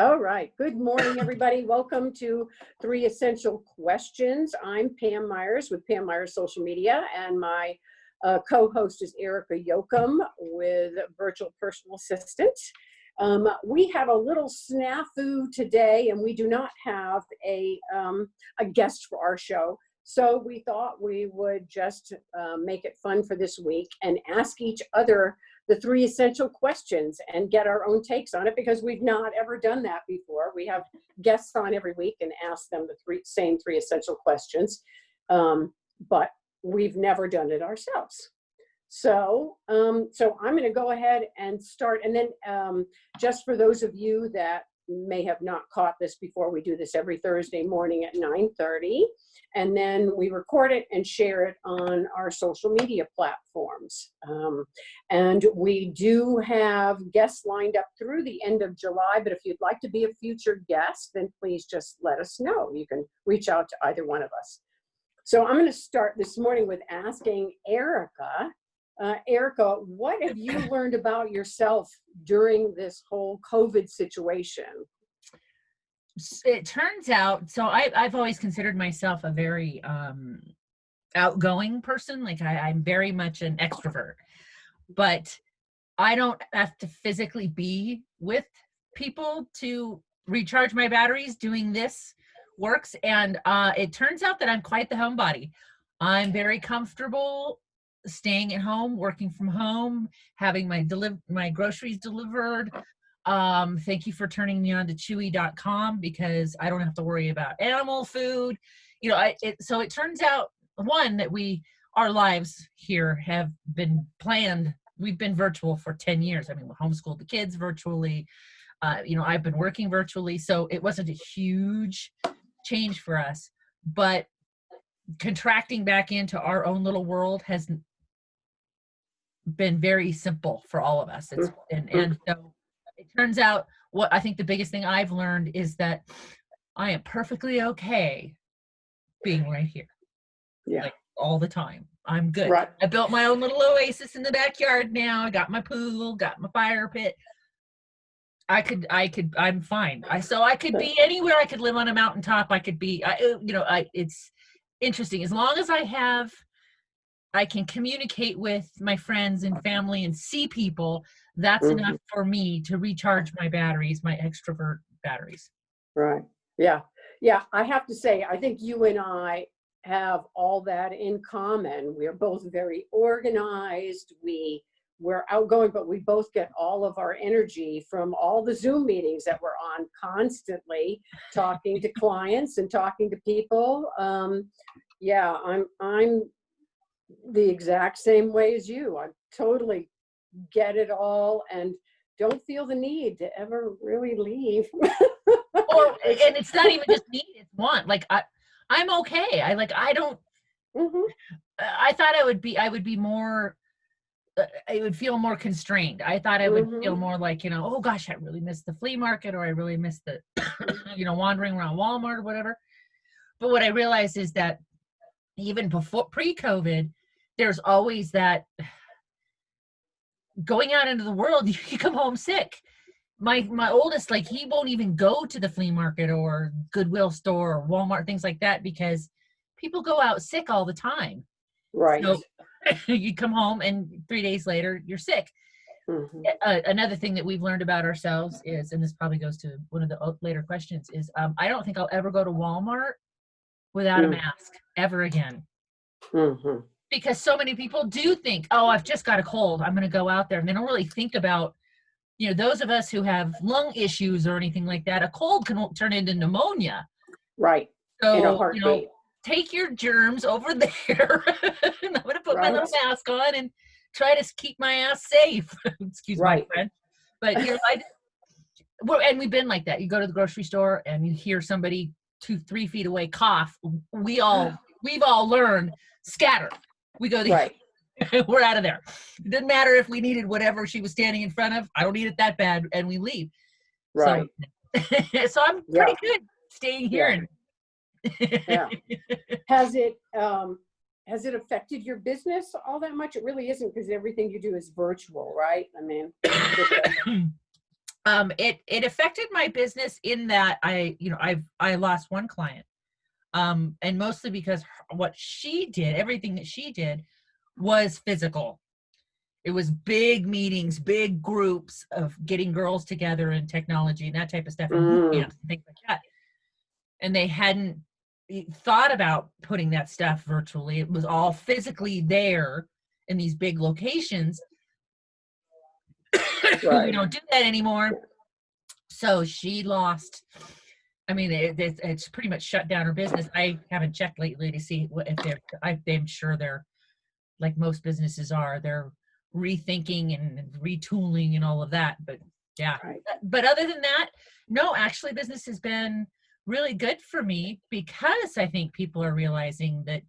All right. Good morning, everybody. Welcome to Three Essential Questions. I'm Pam Myers with Pam Myers Social Media, and my co-host is Erika with Virtual Personal Assistant. We have a little snafu today, and we do not have a guest for our show. So we thought we would just make it fun for this week and ask each other the three essential questions and get our own takes on it, because we've not ever done that before. We have guests on every week and ask them the same three essential questions, but we've never done it ourselves. So I'm going to go ahead and start. And then just for those of you that may have not caught this before, we do this every Thursday morning at 9:30, and then we record it and share it on our social media platforms. And we do have guests lined up through the end of July, but if you'd like to be a future guest, then please just let us know. You can reach out to either one of us. So I'm going to start this morning with asking Erika. Erika, what have you learned about yourself during this whole COVID situation? It turns out, so I've always considered myself a very outgoing person. Like I'm very much an extrovert, but I don't have to physically be with people to recharge my batteries. Doing this works, and it turns out that I'm quite the homebody. I'm very comfortable staying at home, working from home, having my groceries delivered. Thank you for turning me on to chewy.com, because I don't have to worry about animal food. You know, so it turns out, one, that our lives here have been planned. We've been virtual for 10 years. I mean, we homeschooled the kids virtually. I've been working virtually, so it wasn't a huge change for us, but contracting back into our own little world has been very simple for all of us. And so it turns out, what I think the biggest thing I've learned is that I am perfectly okay being right here. Yeah. Like all the time. I'm good. Right. I built my own little oasis in the backyard now. I got my pool, got my fire pit. I'm fine. So I could be anywhere. I could live on a mountaintop. I could be, it's interesting. As long as I can communicate with my friends and family and see people, that's enough for me to recharge my batteries, my extrovert batteries. Right. Yeah. Yeah. I have to say, I think you and I have all that in common. We're both very organized. We're outgoing, but we both get all of our energy from all the Zoom meetings that we're on constantly, talking to clients and talking to people. Yeah, I'm the exact same way as you. I totally get it all and don't feel the need to ever really leave. And it's not even just need, it's want. Like I'm okay. I don't. I thought I would be more. I would feel more constrained. I thought I would feel more like, oh gosh, I really miss the flea market, or I really miss the, wandering around Walmart or whatever. But what I realized is that even before pre-COVID, there's always that going out into the world, you come home sick. My oldest, like, he won't even go to the flea market or Goodwill store or Walmart, things like that, because people go out sick all the time. Right. So you come home and 3 days later you're sick. Another thing that we've learned about ourselves is, and this probably goes to one of the later questions, is I don't think I'll ever go to Walmart without a mask ever again. Because so many people do think, oh, I've just got a cold, I'm going to go out there. And they don't really think about, those of us who have lung issues or anything like that, a cold can turn into pneumonia. Right. So, take your germs over there. And I'm going to put my little mask on and try to keep my ass safe. Excuse my French. But, and we've been like that. You go to the grocery store and you hear somebody 2-3 feet away cough. We've all learned, scatter. We go we're out of there. It didn't matter if we needed whatever she was standing in front of. I don't need it that bad, and we leave. Right. So I'm pretty good staying here. Yeah. Has it affected your business all that much? It really isn't, because everything you do is virtual, right? I mean, It affected my business in that I lost one client. And mostly because what she did, everything that she did was physical. It was big meetings, big groups of getting girls together and technology and that type of stuff and boot Mm, camps and things like that. And they hadn't thought about putting that stuff virtually. It was all physically there in these big locations. We right. don't do that anymore. So she lost. I mean, it's pretty much shut down her business. I haven't checked lately to see if I'm sure they're, like most businesses are, they're rethinking and retooling and all of that. But yeah, Right. but other than that, no, actually business has been really good for me because I think people are realizing that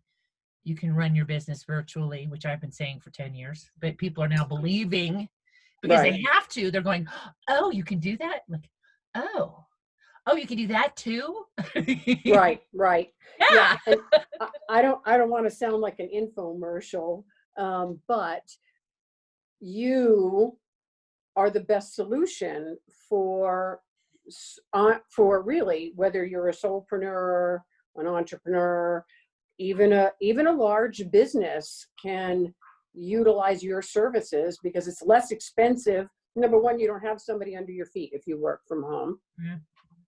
you can run your business virtually, which I've been saying for 10 years, but people are now believing because Right. they have to. They're going, oh, you can do that? Like, oh, you can do that too? Right. Right. Yeah. Yeah. And I don't want to sound like an infomercial, but you are the best solution for really, whether you're a solopreneur, an entrepreneur, even a large business can utilize your services because it's less expensive. Number one, you don't have somebody under your feet if you work from home, Yeah.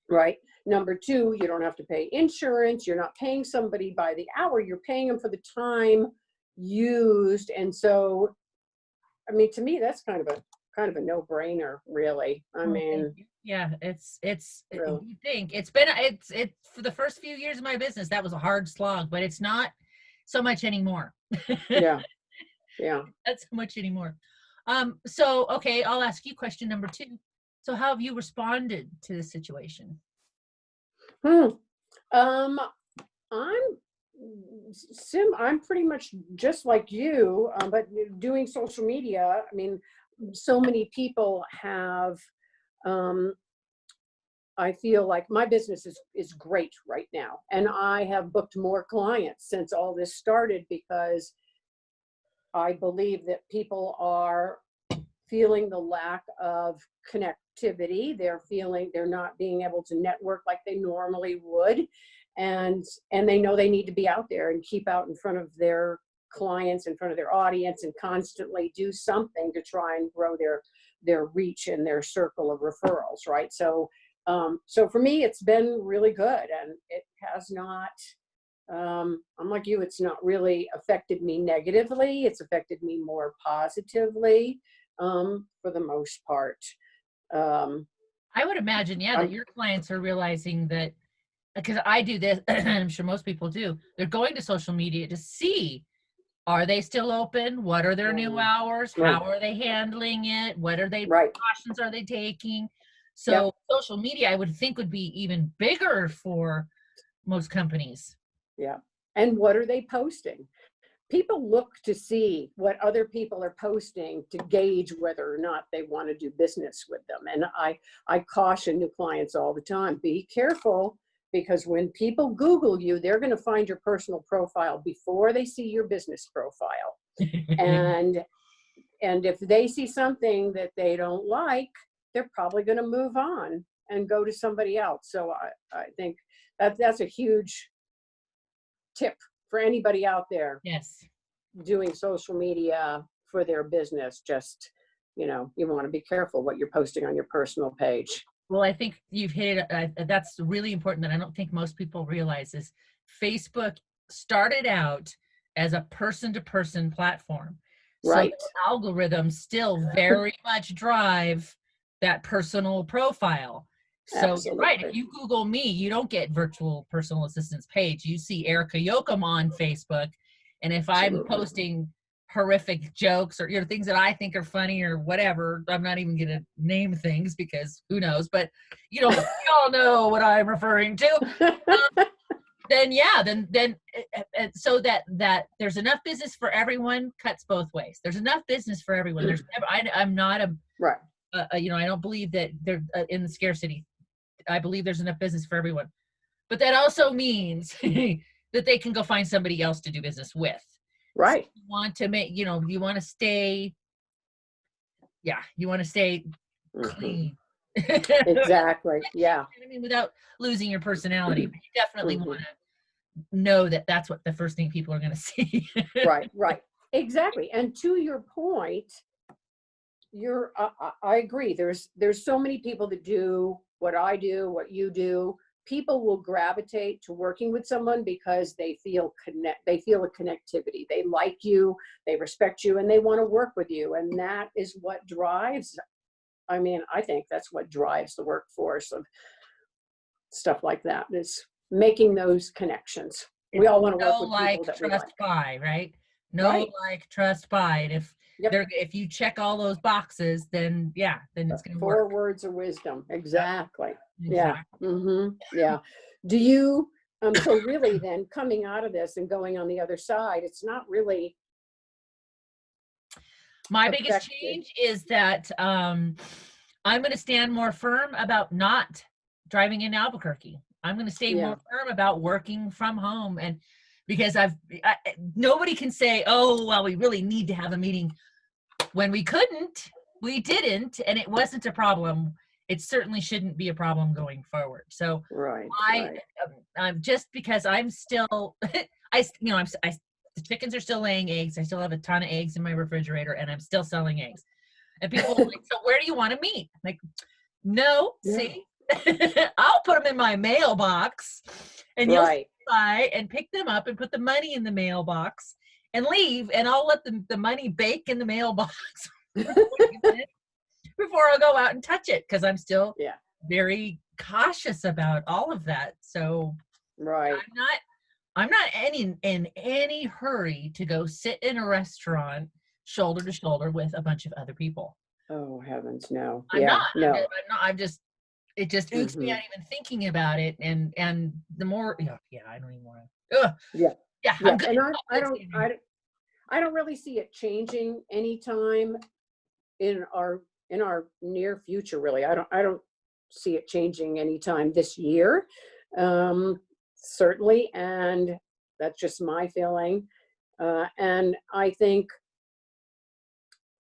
right? Number two, you don't have to pay insurance. You're not paying somebody by the hour. You're paying them for the time used. And so, I mean, to me, that's kind of a no-brainer, really. I Oh, thank mean, you. Yeah, really. you think it's for the first few years of my business, that was a hard slog, but it's not so much anymore. Yeah, yeah. Not so much anymore. So okay, I'll ask you question number two. So how have you responded to the situation? Hmm. Um, I'm I'm pretty much just like you, but doing social media. I mean, so many people have. Um, I feel like my business is great right now, and I have booked more clients since all this started because I believe that people are feeling the lack of connectivity. They're feeling they're not being able to network like they normally would. And they know they need to be out there and keep out in front of their clients, in front of their audience, and constantly do something to try and grow their reach and their circle of referrals, right? So for me, it's been really good, and it has not. I'm like you, it's not really affected me negatively. It's affected me more positively, for the most part. Um, I would imagine, yeah, that I'm your clients are realizing that, because I do this, and I'm sure most people do, they're going to social media to see, are they still open? What are their new hours? How right, are they handling it? What are they right. precautions are they taking? Yep. So social media, I would think, would be even bigger for most companies. Yeah. And what are they posting? People look to see what other people are posting to gauge whether or not they want to do business with them. And I caution new clients all the time, be careful, because when people Google you, they're going to find your personal profile before they see your business profile. And if they see something that they don't like, they're probably going to move on and go to somebody else. So I think that's a huge tip for anybody out there Yes. doing social media for their business. Just, you want to be careful what you're posting on your personal page. Well, I think you've hit it. That's really important that I don't think most people realize is Facebook started out as a person-to-person platform. So Right. their algorithms still very much drive that personal profile. So you're right. If Absolutely. you Google me, you don't get virtual personal assistance page. You see Erika Yoakum on Facebook. And if I'm Absolutely. posting horrific jokes or things that I think are funny or whatever, I'm not even gonna name things because who knows, but we all know what I'm referring to. Then yeah, then so that there's enough business for everyone cuts both ways. There's enough business for everyone. I'm not Right. I don't believe that they're in the scarcity. I believe there's enough business for everyone, but that also means that they can go find somebody else to do business with. So Right. you want to make, you want to stay, yeah, you want to stay Hmm. clean. Exactly. Yeah. I mean, without losing your personality, but you definitely want Mhm. to know that that's what the first thing people are going to see. Right, right. Exactly. And to your point, I agree. There's so many people that do what I do, what you do. People will gravitate to working with someone because they feel a connectivity. They like you, they respect you, and they want to work with you. And that is what drives, I mean, I think that's what drives the workforce of stuff like that, is making those connections. We It's all want to work know, with people like, that we trust, like. buy, right? Know, Right. like, trust, buy. And Yep. if you check all those boxes, then yeah, then it's going to Four work. words of wisdom. Yep, Exactly. Yeah. exactly. Yeah. Do you, so really then coming out of this and going on the other side, it's not really My biggest affected. change is that I'm going to stand more firm about not driving in Albuquerque. I'm going to stay Yeah. more firm about working from home, and because nobody can say, oh, well, we really need to have a meeting when we couldn't. We didn't, and it wasn't a problem. It certainly shouldn't be a problem going forward. So Right. I, Right. I'm just because I'm still, the chickens are still laying eggs. I still have a ton of eggs in my refrigerator, and I'm still selling eggs. And people are like, so where do you want to meet? Like, no, Yeah. see, I'll put them in my mailbox, and you'll Right. buy and pick them up and put the money in the mailbox and leave, and I'll let the money bake in the mailbox for 20 minutes before I'll go out and touch it, because I'm still Yeah. very cautious about all of that. So Right. I'm not in any hurry to go sit in a restaurant shoulder to shoulder with a bunch of other people. Oh, heavens. No. I'm not. Yeah. No. I'm just. It just ooks me Hmm. out even thinking about it, and the more, yeah, I don't even want to. Yeah. Yeah, Yeah. I'm good. And I'm good, Stevie. I don't really see it changing anytime in our near future, really. I don't see it changing anytime this year, um, certainly, and that's just my feeling. And I think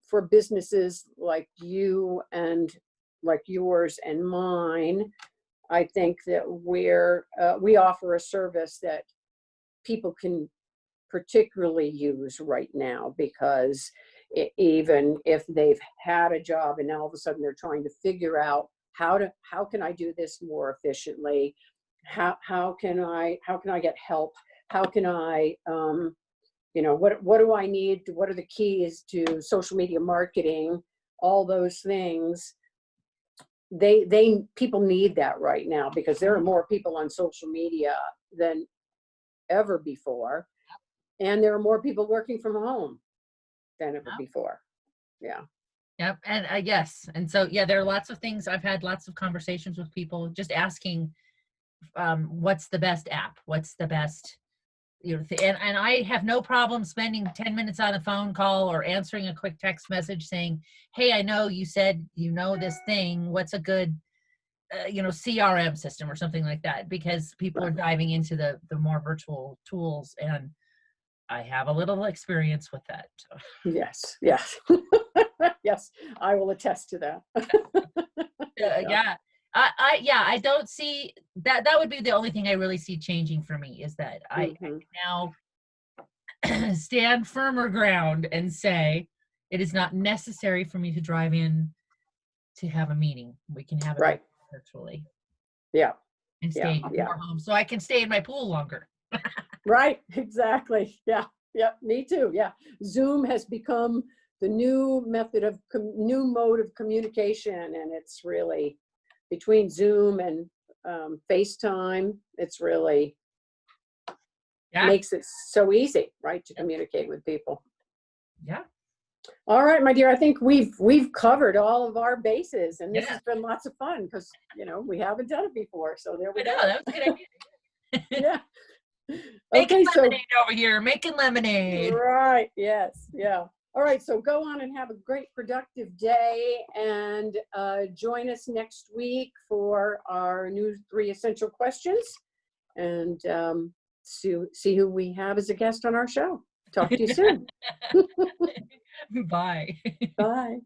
for businesses like you and like yours and mine, I think that we offer a service that people can particularly use right now, because even if they've had a job and now all of a sudden they're trying to figure out how can I do this more efficiently, how can I get help, how can I what do I need, what are the keys to social media marketing, all those things. They people need that right now, because there are more people on social media than ever before, and there are more people working from home than ever before. Yeah. Yep, and yes, and so yeah, there are lots of things. I've had lots of conversations with people just asking, what's the best app? What's the best, and I have no problem spending 10 minutes on a phone call or answering a quick text message saying, hey, I know you said this thing. What's a good CRM system or something like that? Because people are Right. diving into the more virtual tools, and I have a little experience with that. Yes. Yes. Yes. I will attest to that. Yeah. Yeah. I don't see that. That would be the only thing I really see changing for me, is that I Hmm. can now stand firmer ground and say it is not necessary for me to drive in to have a meeting. We can have it all Right. virtually Yeah. and Yeah. stay Yeah. more home, so I can stay in my pool longer. Right. Exactly. Yeah. Yeah. Me too. Yeah. Zoom has become the new new mode of communication, and it's really between Zoom and FaceTime. It's really Yeah. makes it so easy, right, to communicate with people. Yeah. All right, my dear, I think we've covered all of our bases, and this Yeah. has been lots of fun, because we haven't done it before. So there we I know, go. that was a good idea. Yeah. Making Okay, so lemonade over here, making lemonade. right, yes, yeah. All right, so go on and have a great productive day, and join us next week for our new 3 essential questions, and see who we have as a guest on our show. Talk to you soon. Bye. Bye.